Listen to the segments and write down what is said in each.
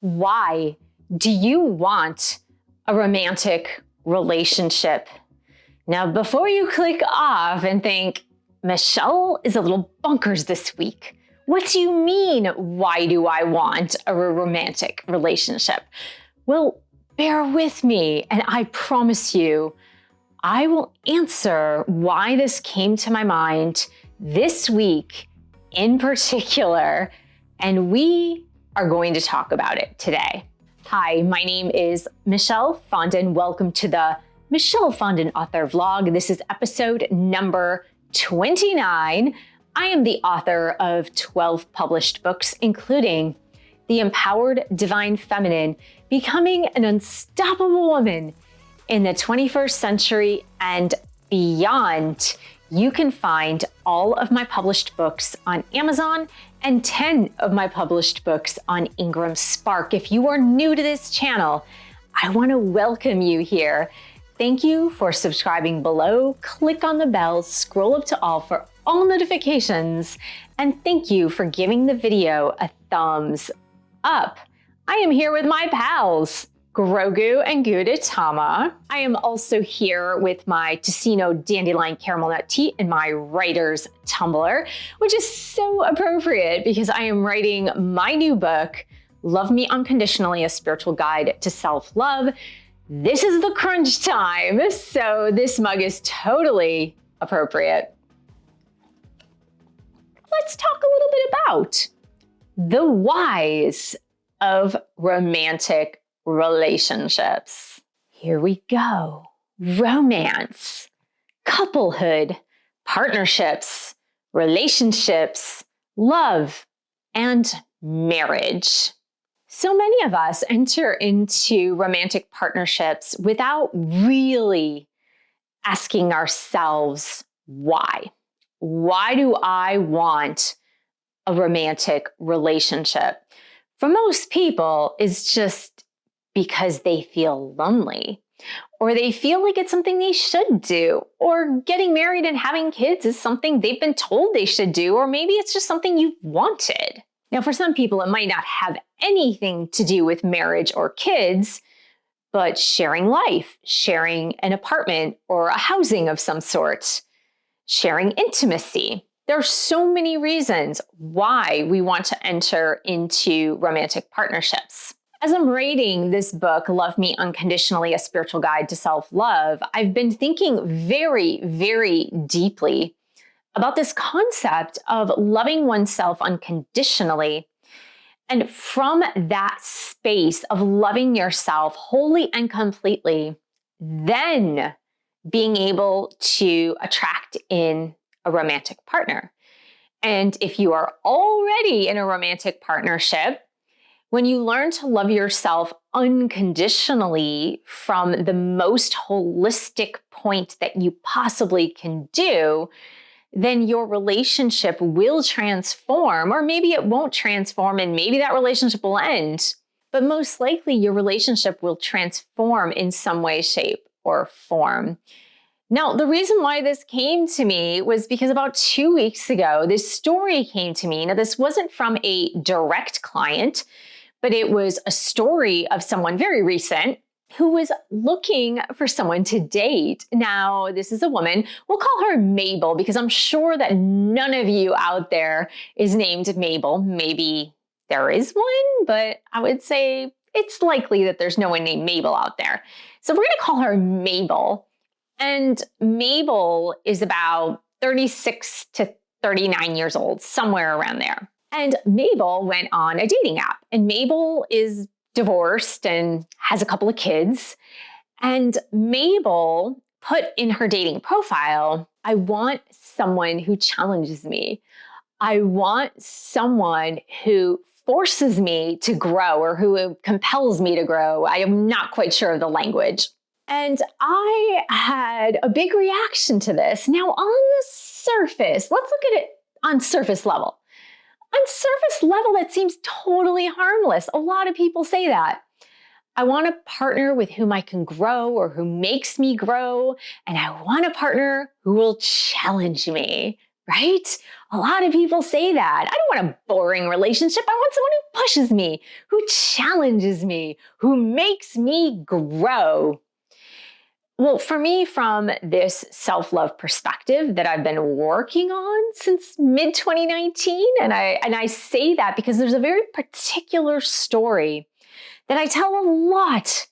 Why do you want a romantic relationship? Now, before you click off and think, Michelle is a little bonkers this week. What do you mean, why do I want a romantic relationship? Well, bear with me, and I promise you, I will answer why this came to my mind this week in particular, and we are going to talk about it today. Hi, my name is Michelle Fondin. Welcome to the Michelle Fondin Author Vlog. This is episode number 29. I am the author of 12 published books, including The Empowered Divine Feminine, Becoming an Unstoppable Woman in the 21st Century and Beyond. You can find all of my published books on Amazon and 10 of my published books on Ingram Spark. If you are new to this channel, I want to welcome you here. Thank you for subscribing below. Click on the bell, scroll up to all for all notifications, and thank you for giving the video a thumbs up. I am here with my pals, Grogu and Gudetama. I am also here with my Ticino Dandelion Caramel Nut Tea and my writer's tumbler, which is so appropriate because I am writing my new book, Love Me Unconditionally, A Spiritual Guide to Self-Love. This is the crunch time, so this mug is totally appropriate. Let's talk a little bit about the whys of romantic relationships. Here we go. Romance, couplehood, partnerships, relationships, love, and marriage. So many of us enter into romantic partnerships without really asking ourselves why. Why do I want a romantic relationship? For most people, it's just because they feel lonely, or they feel like it's something they should do, or getting married and having kids is something they've been told they should do, or maybe it's just something you've wanted. Now, for some people, it might not have anything to do with marriage or kids, but sharing life, sharing an apartment or a housing of some sort, sharing intimacy. There are so many reasons why we want to enter into romantic partnerships. As I'm writing this book, Love Me Unconditionally, A Spiritual Guide to Self-Love, I've been thinking very, very deeply about this concept of loving oneself unconditionally. And from that space of loving yourself wholly and completely, then being able to attract in a romantic partner. And if you are already in a romantic partnership, when you learn to love yourself unconditionally from the most holistic point that you possibly can do, then your relationship will transform, or maybe it won't transform and maybe that relationship will end. But most likely your relationship will transform in some way, shape, or form. Now, the reason why this came to me was because about 2 weeks ago, this story came to me. Now, this wasn't from a direct client, but it was a story of someone very recent who was looking for someone to date. Now, this is a woman. We'll call her Mabel because I'm sure that none of you out there is named Mabel. Maybe there is one, but I would say it's likely that there's no one named Mabel out there. So we're going to call her Mabel. And Mabel is about 36 to 39 years old, somewhere around there. And Mabel went on a dating app. And Mabel is divorced and has a couple of kids. And Mabel put in her dating profile, I want someone who challenges me. I want someone who forces me to grow or who compels me to grow. I am not quite sure of the language. And I had a big reaction to this. Now, on the surface, let's look at it on surface level. On surface level, that seems totally harmless. A lot of people say that. I want a partner with whom I can grow or who makes me grow. And I want a partner who will challenge me. right? A lot of people say that. I don't want a boring relationship. I want someone who pushes me, who challenges me, who makes me grow. Well, for me, from this self-love perspective that I've been working on since mid-2019, and I say that because there's a very particular story that I tell a lot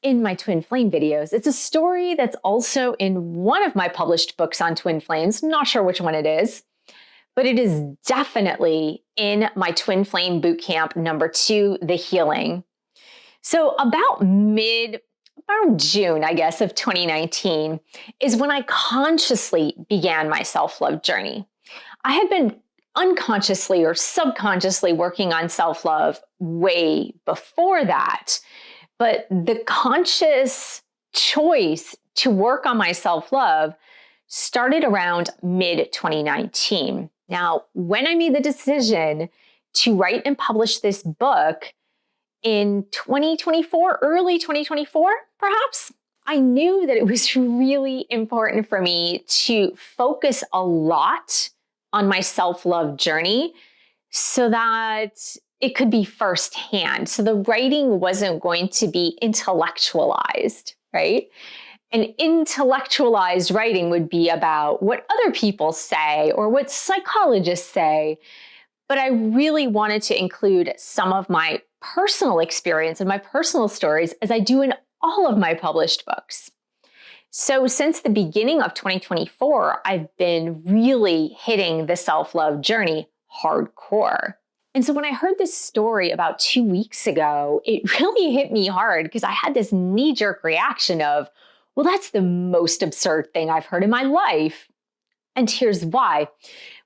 in my twin flame videos. It's a story that's also in one of my published books on twin flames. Not sure which one it is, but it is definitely in my twin flame bootcamp number 2, The Healing. So around June, I guess, of 2019 is when I consciously began my self-love journey. I had been unconsciously or subconsciously working on self-love way before that, but the conscious choice to work on my self-love started around mid-2019. Now, when I made the decision to write and publish this book, in 2024, early 2024, perhaps, I knew that it was really important for me to focus a lot on my self-love journey so that it could be firsthand. So the writing wasn't going to be intellectualized, right? And intellectualized writing would be about what other people say or what psychologists say. But I really wanted to include some of my personal experience and my personal stories, as I do in all of my published books. So since the beginning of 2024, I've been really hitting the self-love journey hardcore. And so when I heard this story about 2 weeks ago, it really hit me hard because I had this knee-jerk reaction of, well, that's the most absurd thing I've heard in my life. And here's why.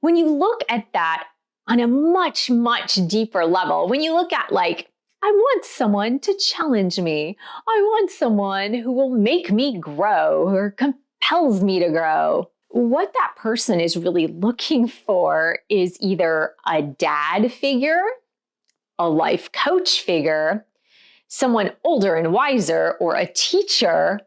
When you look at that on a much, much deeper level, when you look at I want someone to challenge me. I want someone who will make me grow or compels me to grow. What that person is really looking for is either a dad figure, a life coach figure, someone older and wiser, or a teacher,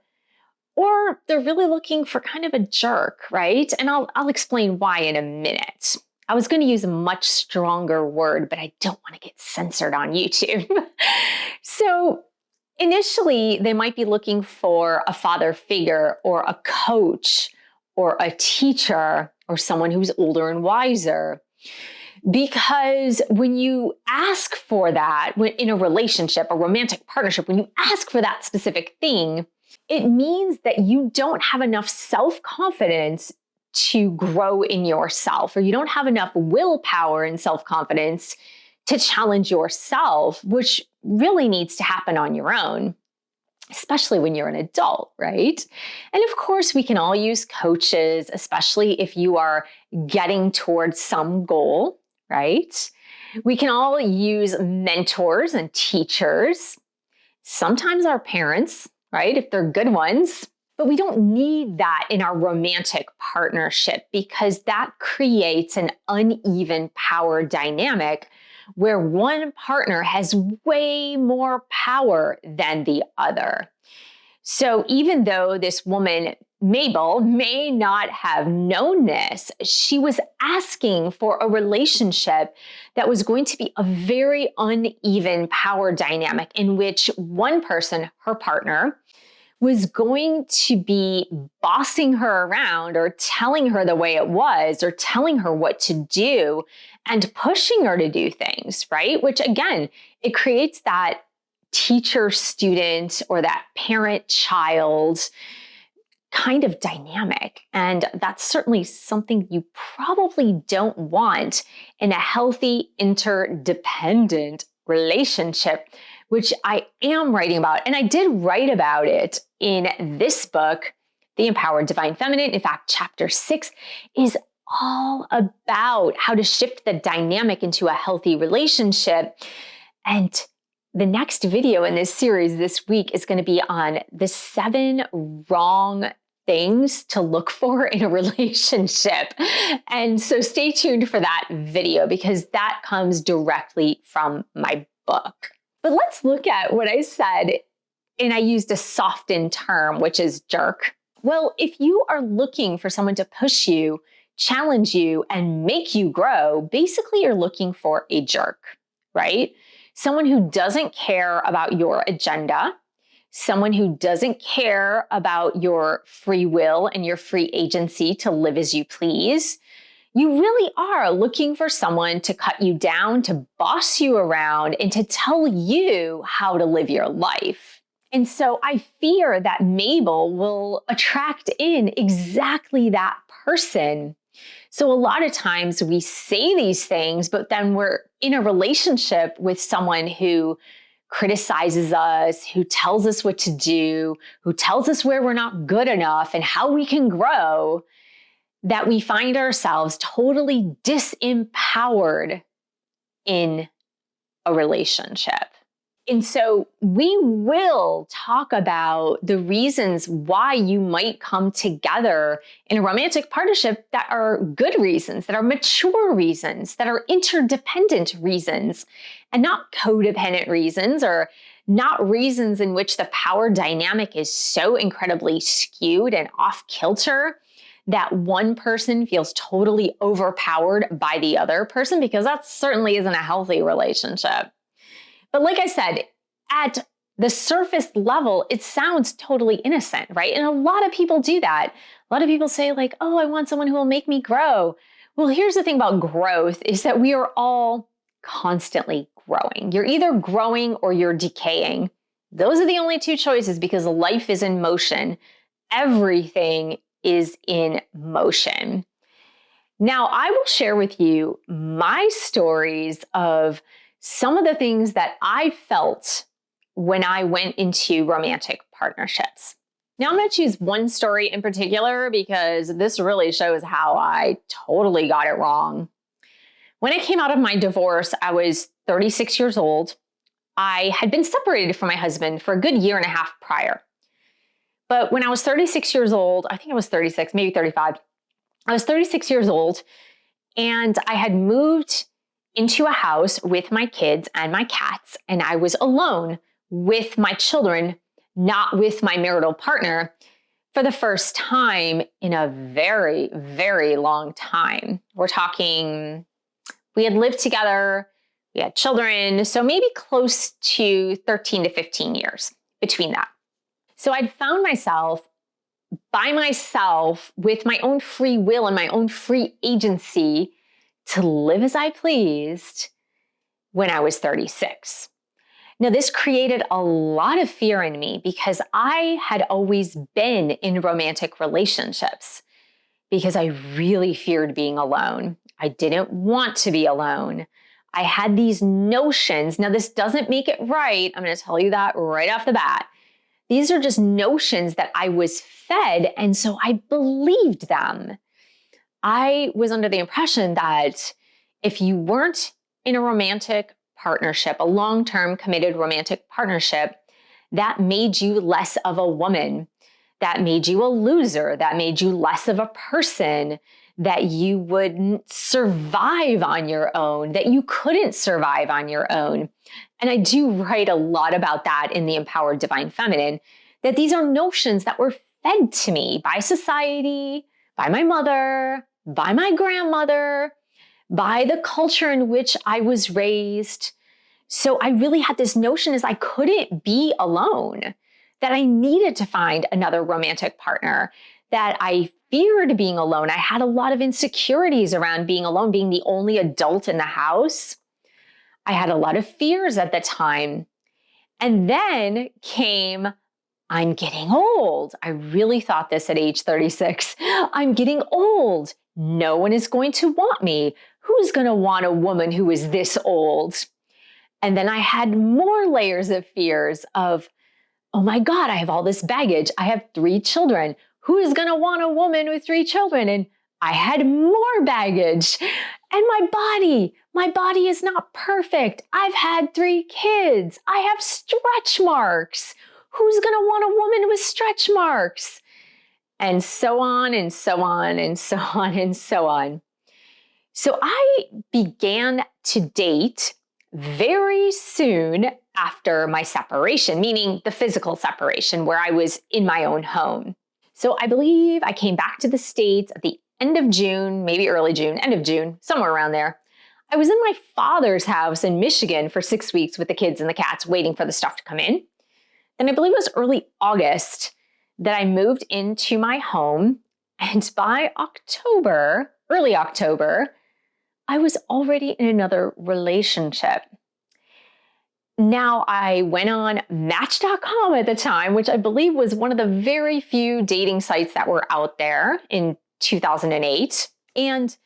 or they're really looking for kind of a jerk, right? And I'll explain why in a minute. I was going to use a much stronger word, but I don't want to get censored on YouTube. So initially, they might be looking for a father figure or a coach or a teacher or someone who's older and wiser. Because when you ask for that in a relationship, a romantic partnership, when you ask for that specific thing, it means that you don't have enough self-confidence to grow in yourself, or you don't have enough willpower and self-confidence to challenge yourself, which really needs to happen on your own, especially when you're an adult, right? And of course, we can all use coaches, especially if you are getting towards some goal, right? We can all use mentors and teachers, sometimes our parents, right? If they're good ones. But we don't need that in our romantic partnership because that creates an uneven power dynamic where one partner has way more power than the other. So even though this woman, Mabel, may not have known this, she was asking for a relationship that was going to be a very uneven power dynamic in which one person, her partner, was going to be bossing her around or telling her the way it was or telling her what to do and pushing her to do things, right? Which again, it creates that teacher-student or that parent-child kind of dynamic. And that's certainly something you probably don't want in a healthy, interdependent relationship, which I am writing about. And I did write about it in this book, The Empowered Divine Feminine. In fact, chapter 6 is all about how to shift the dynamic into a healthy relationship. And the next video in this series this week is going to be on the 7 wrong things to look for in a relationship. And so stay tuned for that video because that comes directly from my book. But let's look at what I said, and I used a softened term, which is jerk. Well, if you are looking for someone to push you challenge you, and make you grow, basically you're looking for a jerk, right? Someone who doesn't care about your agenda, someone who doesn't care about your free will and your free agency to live as you please. You really are looking for someone to cut you down, to boss you around, and to tell you how to live your life. And so I fear that Mabel will attract in exactly that person. So a lot of times we say these things, but then we're in a relationship with someone who criticizes us, who tells us what to do, who tells us where we're not good enough and how we can grow, that we find ourselves totally disempowered in a relationship. And so we will talk about the reasons why you might come together in a romantic partnership that are good reasons, that are mature reasons, that are interdependent reasons, and not codependent reasons, or not reasons in which the power dynamic is so incredibly skewed and off kilter that one person feels totally overpowered by the other person, because that certainly isn't a healthy relationship. But like I said, at the surface level, it sounds totally innocent, right? And a lot of people do that. A lot of people say like, oh, I want someone who will make me grow. Well, here's the thing about growth is that we are all constantly growing. You're either growing or you're decaying. Those are the only two choices, because life is in motion. Everything is in motion. Now, I will share with you my stories of some of the things that I felt when I went into romantic partnerships. Now, I'm going to choose one story in particular because this really shows how I totally got it wrong. When I came out of my divorce, I was 36 years old. I had been separated from my husband for a good year and a half prior. But when I was 36 years old, I think I was 36, maybe 35. I was 36 years old, and I had moved into a house with my kids and my cats, and I was alone with my children, not with my marital partner, for the first time in a very, very long time. We're talking, we had lived together, we had children, so maybe close to 13 to 15 years between that. So I'd found myself by myself with my own free will and my own free agency to live as I pleased when I was 36. Now, this created a lot of fear in me because I had always been in romantic relationships because I really feared being alone. I didn't want to be alone. I had these notions. Now, this doesn't make it right. I'm going to tell you that right off the bat. These are just notions that I was fed, and so I believed them. I was under the impression that if you weren't in a romantic partnership, a long-term committed romantic partnership, that made you less of a woman, that made you a loser, that made you less of a person, that you wouldn't survive on your own, that you couldn't survive on your own. And I do write a lot about that in The Empowered Divine Feminine, that these are notions that were fed to me by society, by my mother, by my grandmother, by the culture in which I was raised. So I really had this notion is I couldn't be alone, that I needed to find another romantic partner, that I feared being alone. I had a lot of insecurities around being alone, being the only adult in the house. I had a lot of fears at the time. And then came, I'm getting old. I really thought this at age 36. I'm getting old. No one is going to want me. Who's going to want a woman who is this old? And then I had more layers of fears of, oh my God, I have all this baggage. I have 3 children. Who is going to want a woman with 3 children? And I had more baggage. And my body is not perfect. I've had 3 kids. I have stretch marks. Who's going to want a woman with stretch marks? And so on and so on and so on and so on. So I began to date very soon after my separation, meaning the physical separation where I was in my own home. So I believe I came back to the States at the end of June, maybe early June, end of June, somewhere around there. I was in my father's house in Michigan for 6 weeks with the kids and the cats waiting for the stuff to come in. Then I believe it was early August that I moved into my home. And by October, early October, I was already in another relationship. Now, I went on Match.com at the time, which I believe was one of the very few dating sites that were out there in 2008. And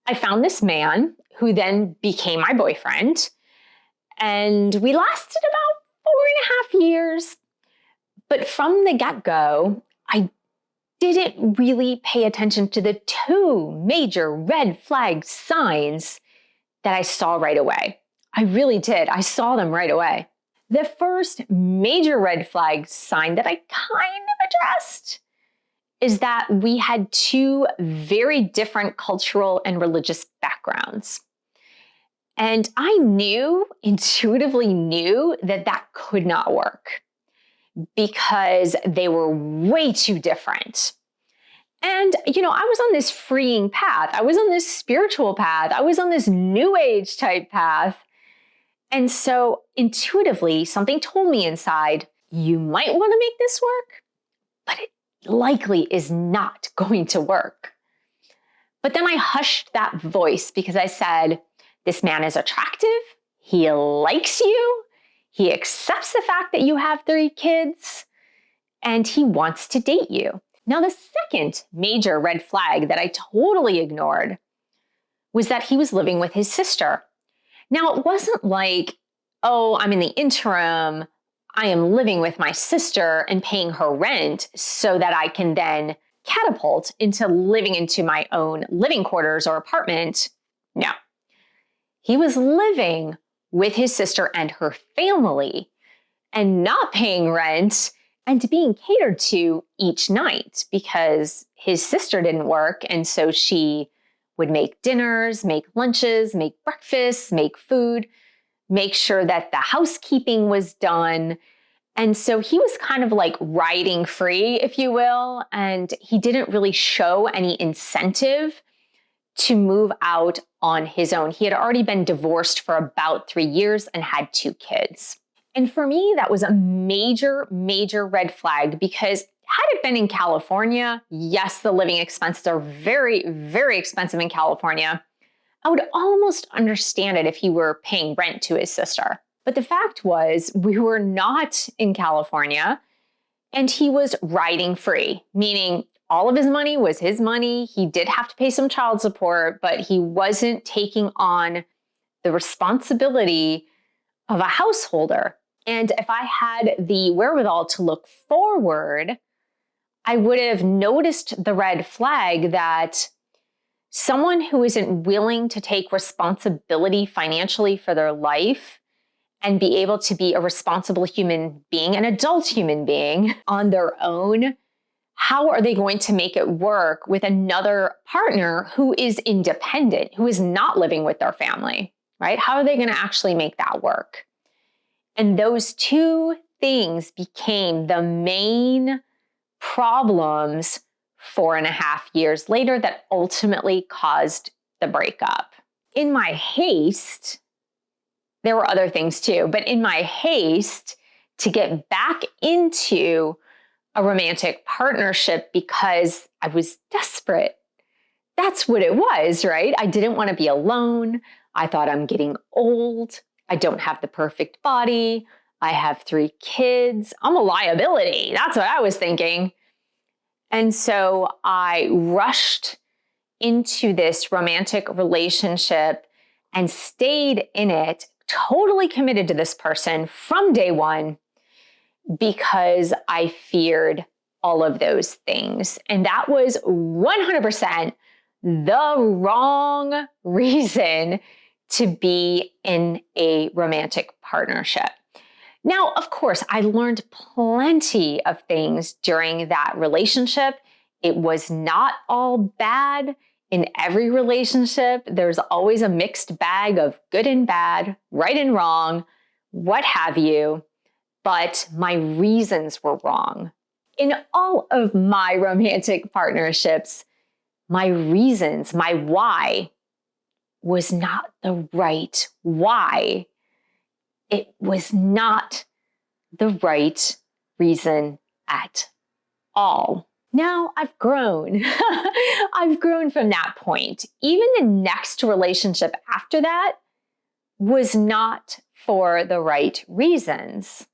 I found this man who then became my boyfriend. And we lasted about 4.5 years. But from the get-go, I didn't really pay attention to the two major red flag signs that I saw right away. I really did. I saw them right away. The first major red flag sign that I kind of addressed is that we had two very different cultural and religious backgrounds. And I intuitively knew that could not work because they were way too different. And, I was on this freeing path. I was on this spiritual path. I was on this new age type path. And so intuitively, something told me inside, you might want to make this work, but it likely is not going to work. But then I hushed that voice because I said, this man is attractive. He likes you. He accepts the fact that you have 3 kids and he wants to date you. Now, the second major red flag that I totally ignored was that he was living with his sister. Now, it wasn't like, oh, I'm in the interim. I am living with my sister and paying her rent so that I can then catapult into living into my own living quarters or apartment. No. He was living with his sister and her family and not paying rent and being catered to each night because his sister didn't work. And so she would make dinners, make lunches, make breakfasts, make food, make sure that the housekeeping was done. And so he was kind of like riding free, if you will. And he didn't really show any incentive to move out on his own. He had already been divorced for about 3 years and had 2 kids. And for me, that was a major, major red flag because had it been in California, yes, the living expenses are very, very expensive in California. I would almost understand it if he were paying rent to his sister. But the fact was, we were not in California and he was riding free, meaning all of his money was his money. He did have to pay some child support, but he wasn't taking on the responsibility of a householder. And if I had the wherewithal to look forward, I would have noticed the red flag that someone who isn't willing to take responsibility financially for their life and be able to be a responsible human being, an adult human being on their own, how are they going to make it work with another partner who is independent, who is not living with their family, right? How are they going to actually make that work? And those two things became the main problems 4.5 years later that ultimately caused the breakup. In my haste, there were other things too, but in my haste to get back into a romantic partnership because I was desperate. That's what it was, right? I didn't want to be alone. I thought I'm getting old. I don't have the perfect body. I have 3 kids. I'm a liability. That's what I was thinking. And so I rushed into this romantic relationship and stayed in it, totally committed to this person from day one because I feared all of those things. And that was 100% the wrong reason to be in a romantic partnership. Now, of course, I learned plenty of things during that relationship. It was not all bad. In every relationship, there's always a mixed bag of good and bad, right and wrong, what have you. But my reasons were wrong. In all of my romantic partnerships, my reasons, my why was not the right why. It was not the right reason at all. Now I've grown. I've grown from that point. Even the next relationship after that was not for the right reasons.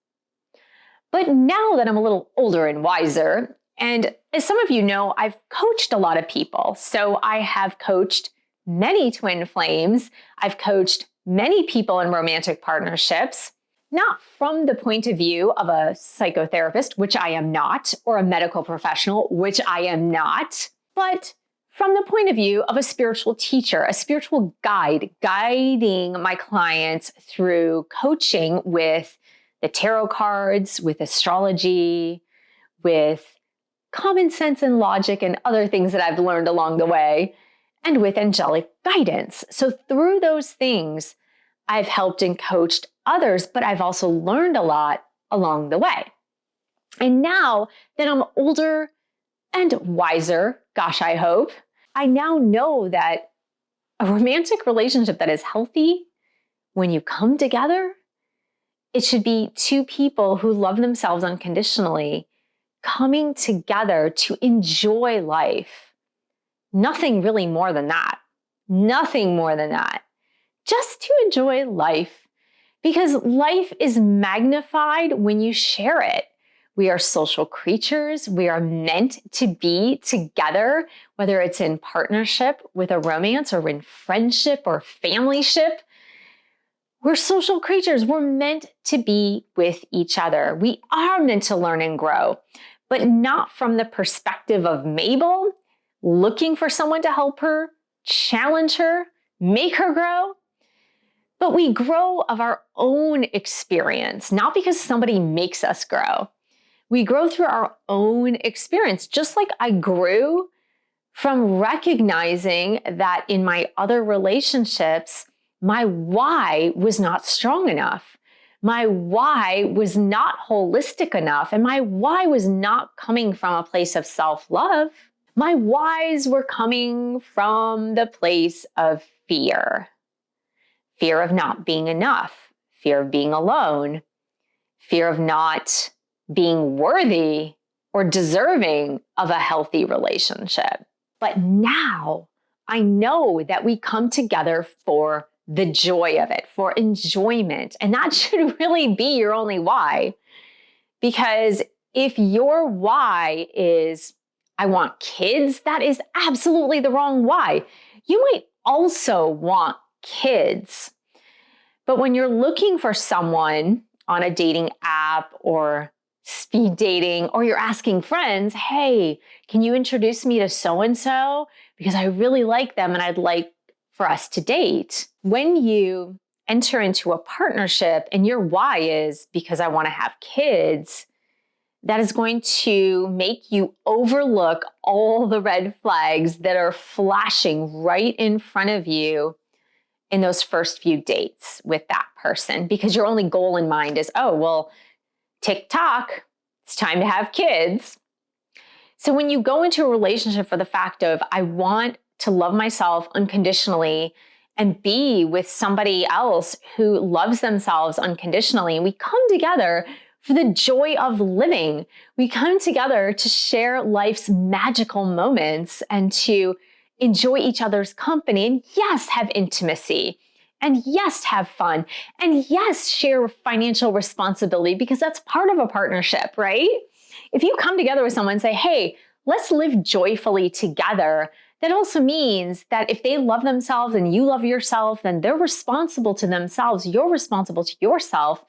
But now that I'm a little older and wiser, and as some of you know, I've coached a lot of people. So I have coached many twin flames. I've coached many people in romantic partnerships, not from the point of view of a psychotherapist, which I am not, or a medical professional, which I am not, but from the point of view of a spiritual teacher, a spiritual guide, guiding my clients through coaching with the tarot cards, with astrology, with common sense and logic and other things that I've learned along the way, and with angelic guidance. So through those things, I've helped and coached others, but I've also learned a lot along the way. And now that I'm older and wiser, gosh, I hope, I now know that a romantic relationship that is healthy, when you come together, it should be two people who love themselves unconditionally coming together to enjoy life. Nothing really more than that. Nothing more than that. Just to enjoy life, because life is magnified when you share it. We are social creatures. We are meant to be together, whether it's in partnership with a romance or in friendship or familyship. We're social creatures. We're meant to be with each other. We are meant to learn and grow, but not from the perspective of Mabel looking for someone to help her, challenge her, make her grow. But we grow of our own experience, not because somebody makes us grow. We grow through our own experience, just like I grew from recognizing that in my other relationships, my why was not strong enough. My why was not holistic enough, and my why was not coming from a place of self-love. My whys were coming from the place of fear. Fear of not being enough, fear of being alone, fear of not being worthy or deserving of a healthy relationship. But now I know that we come together for the joy of it, for enjoyment. And that should really be your only why. Because if your why is, I want kids, that is absolutely the wrong why. You might also want kids. But when you're looking for someone on a dating app or speed dating, or you're asking friends, hey, can you introduce me to so-and-so? Because I really like them and I'd like for us to date. When you enter into a partnership and your why is because I want to have kids, that is going to make you overlook all the red flags that are flashing right in front of you in those first few dates with that person, because your only goal in mind is, oh, well, TikTok, it's time to have kids. So when you go into a relationship for the fact of, I want to love myself unconditionally and be with somebody else who loves themselves unconditionally, and we come together for the joy of living. We come together to share life's magical moments and to enjoy each other's company, and yes, have intimacy, and yes, have fun, and yes, share financial responsibility, because that's part of a partnership, right? If you come together with someone and say, hey, let's live joyfully together, that also means that if they love themselves and you love yourself, then they're responsible to themselves, you're responsible to yourself.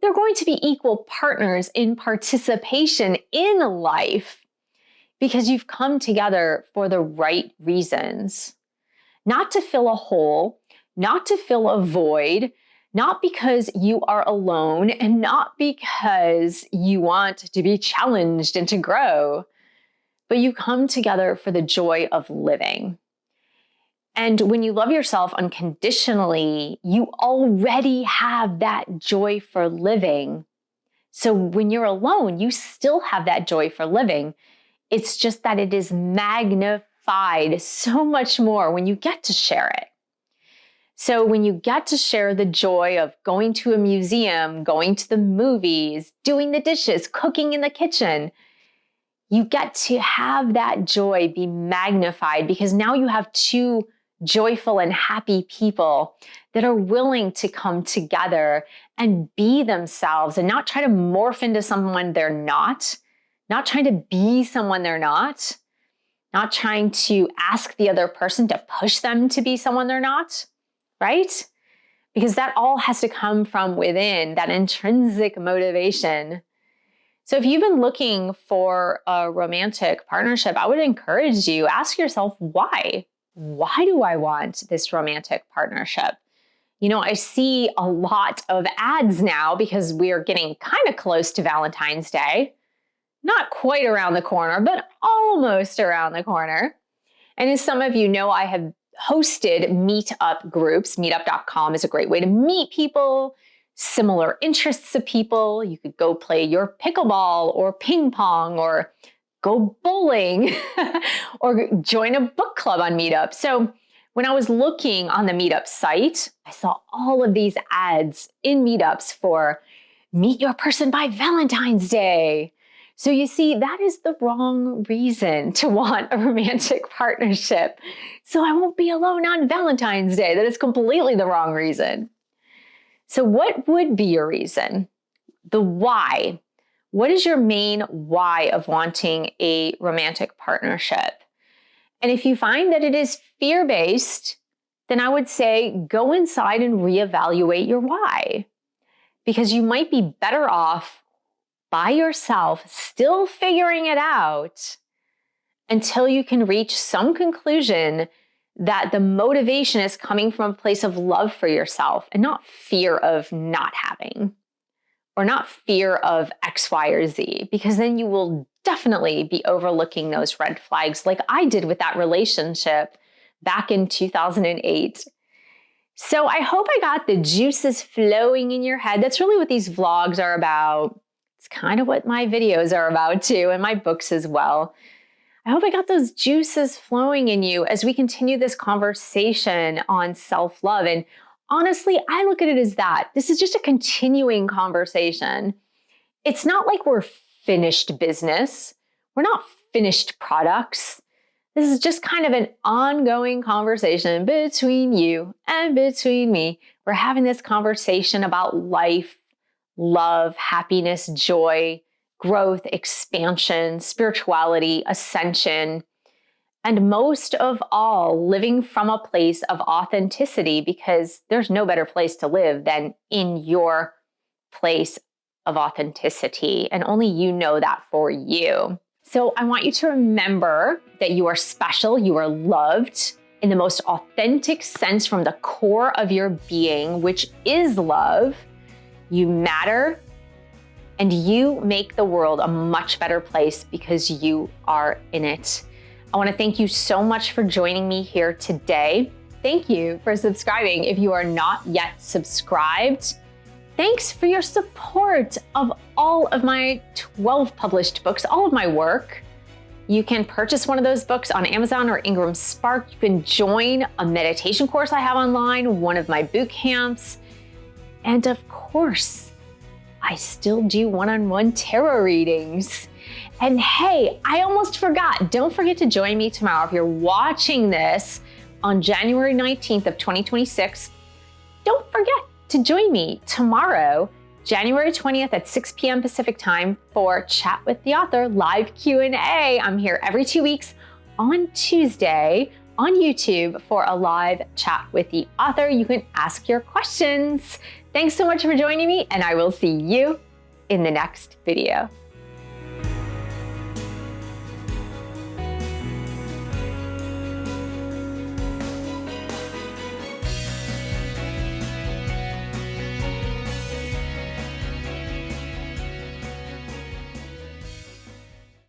They're going to be equal partners in participation in life, because you've come together for the right reasons. Not to fill a hole, not to fill a void, not because you are alone, and not because you want to be challenged and to grow, but you come together for the joy of living. And when you love yourself unconditionally, you already have that joy for living. So when you're alone, you still have that joy for living. It's just that it is magnified magnified so much more when you get to share it. So when you get to share the joy of going to a museum, going to the movies, doing the dishes, cooking in the kitchen, you get to have that joy be magnified because now you have two joyful and happy people that are willing to come together and be themselves and not try to morph into someone they're not trying to be someone they're not trying to ask the other person to push them to be someone they're not, right? Because that all has to come from within, that intrinsic motivation. So if you've been looking for a romantic partnership, I would encourage you, ask yourself, why? Why do I want this romantic partnership? You know, I see a lot of ads now because we're getting kind of close to Valentine's Day. Not quite around the corner, but almost around the corner. And as some of you know, I have hosted meetup groups. Meetup.com is a great way to meet people, similar interests of people. You could go play your pickleball or ping pong or go bowling or join a book club on Meetup. So when I was looking on the Meetup site, I saw all of these ads in Meetups for meet your person by Valentine's Day. So you see, that is the wrong reason to want a romantic partnership. So I won't be alone on Valentine's Day. That is completely the wrong reason. So what would be your reason? The why. What is your main why of wanting a romantic partnership? And if you find that it is fear-based, then I would say go inside and reevaluate your why. Because you might be better off by yourself, still figuring it out until you can reach some conclusion that the motivation is coming from a place of love for yourself and not fear of not having or not fear of X, Y, or Z, because then you will definitely be overlooking those red flags like I did with that relationship back in 2008. So I hope I got the juices flowing in your head. That's really what these vlogs are about. It's kind of what my videos are about too, and my books as well. I hope I got those juices flowing in you as we continue this conversation on self-love. And honestly, I look at it as that. This is just a continuing conversation. It's not like we're finished business. We're not finished products. This is just kind of an ongoing conversation between you and between me. We're having this conversation about life, love, happiness, joy, growth, expansion, spirituality, ascension, and most of all, living from a place of authenticity, because there's no better place to live than in your place of authenticity, and only you know that for you. So I want you to remember that you are special, you are loved in the most authentic sense from the core of your being, which is love. You matter, and you make the world a much better place because you are in it. I want to thank you so much for joining me here today. Thank you for subscribing if you are not yet subscribed. Thanks for your support of all of my 12 published books, all of my work. You can purchase one of those books on Amazon or Ingram Spark. You can join a meditation course I have online, one of my boot camps. And of course, I still do one-on-one tarot readings. And hey, I almost forgot. Don't forget to join me tomorrow. If you're watching this on January 19th of 2026, don't forget to join me tomorrow, January 20th at 6 p.m. Pacific time for Chat with the Author live Q&A. I'm here every 2 weeks on Tuesday on YouTube for a live chat with the author. You can ask your questions. Thanks so much for joining me, and I will see you in the next video.